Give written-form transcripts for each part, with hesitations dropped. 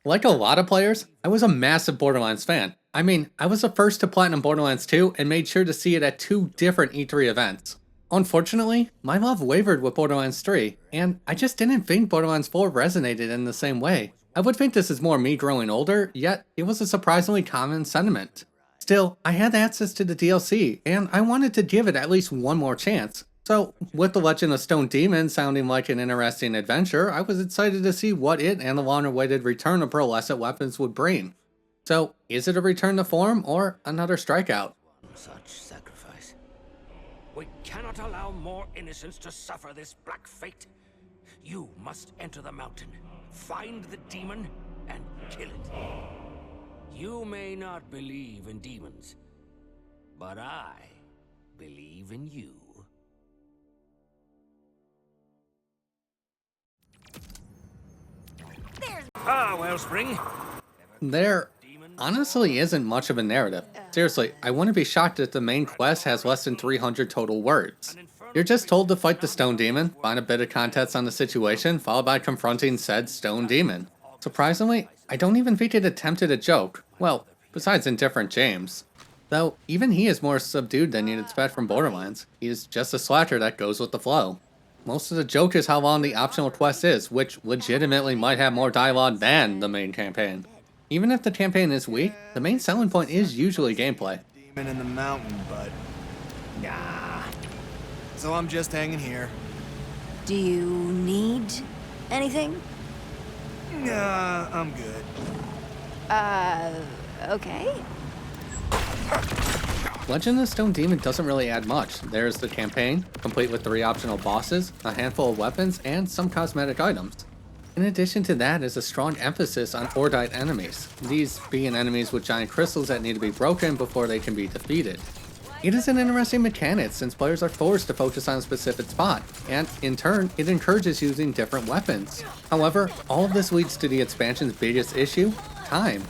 Like a lot of players, I was a massive Borderlands fan. I mean, I was the first to platinum Borderlands 2 and made sure to see it at two different E3 events. Unfortunately, my love wavered with Borderlands 3, and I just didn't think Borderlands 4 resonated in the same way. I would think this is more me growing older, yet it was a surprisingly common sentiment. Still, I had access to the DLC, and I wanted to give it at least one more chance. So, with The Legend of Stone Demon sounding like an interesting adventure, I was excited to see what it and the long-awaited return of pearlescent weapons would bring. So, is it a return to form, or another strikeout? Such sacrifice. We cannot allow more innocents to suffer this black fate. You must enter the mountain, find the demon, and kill it. You may not believe in demons, but I believe in you. Wellspring. There honestly isn't much of a narrative. Seriously, I wouldn't be shocked if the main quest has less than 300 total words. You're just told to fight the stone demon, find a bit of context on the situation, followed by confronting said stone demon. Surprisingly, I don't even think it attempted a joke. Well, besides indifferent James. Though, even he is more subdued than you'd expect from Borderlands. He is just a slasher that goes with the flow. Most of the joke is how long the optional quest is, which legitimately might have more dialogue than the main campaign. Even if the campaign is weak, the main selling point is usually gameplay. Demon in the mountain, but nah. So I'm just hanging here. Do you need anything? Nah, I'm good. Okay. Legend of Stone Demon doesn't really add much. There's the campaign, complete with 3 optional bosses, a handful of weapons, and some cosmetic items. In addition to that is a strong emphasis on Ordite enemies, these being enemies with giant crystals that need to be broken before they can be defeated. It is an interesting mechanic since players are forced to focus on a specific spot, and in turn, it encourages using different weapons. However, all of this leads to the expansion's biggest issue, time.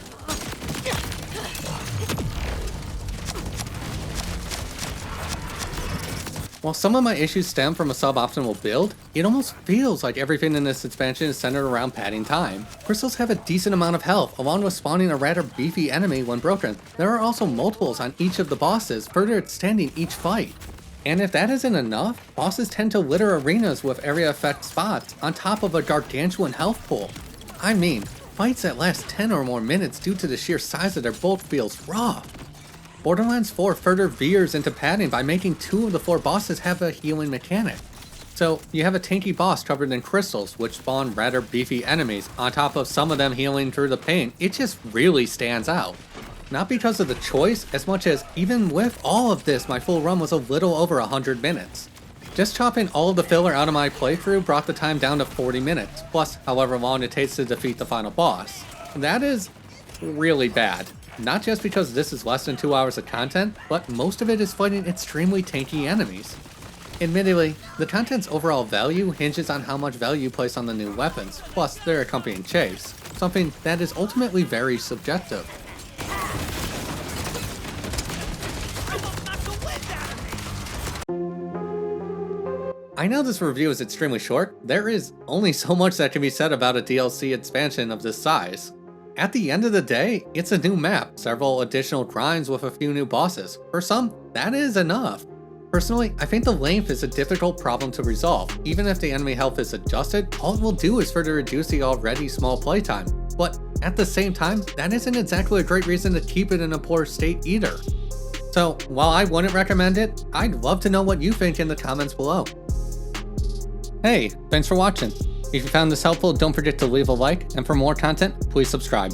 While some of my issues stem from a suboptimal build, it almost feels like everything in this expansion is centered around padding time. Crystals have a decent amount of health, along with spawning a rather beefy enemy when broken. There are also multiples on each of the bosses, further extending each fight. And if that isn't enough, bosses tend to litter arenas with area effect spots on top of a gargantuan health pool. I mean, fights that last 10 or more minutes due to the sheer size of their bulk feels rough. Borderlands 4 further veers into padding by making 2 of the 4 bosses have a healing mechanic. So, you have a tanky boss covered in crystals, which spawn rather beefy enemies, on top of some of them healing through the pain. It just really stands out. Not because of the choice, as much as even with all of this, my full run was a little over 100 minutes. Just chopping all of the filler out of my playthrough brought the time down to 40 minutes, plus however long it takes to defeat the final boss. That is really bad. Not just because this is less than 2 hours of content, but most of it is fighting extremely tanky enemies. Admittedly, the content's overall value hinges on how much value you place on the new weapons, plus their accompanying chase, something that is ultimately very subjective. I know this review is extremely short. There is only so much that can be said about a DLC expansion of this size. At the end of the day, it's a new map, several additional grinds with a few new bosses. For some, that is enough. Personally, I think the length is a difficult problem to resolve. Even if the enemy health is adjusted, all it will do is further reduce the already small playtime. But at the same time, that isn't exactly a great reason to keep it in a poor state either. So, while I wouldn't recommend it, I'd love to know what you think in the comments below. Hey, thanks for watching. If you found this helpful, don't forget to leave a like, and for more content, please subscribe.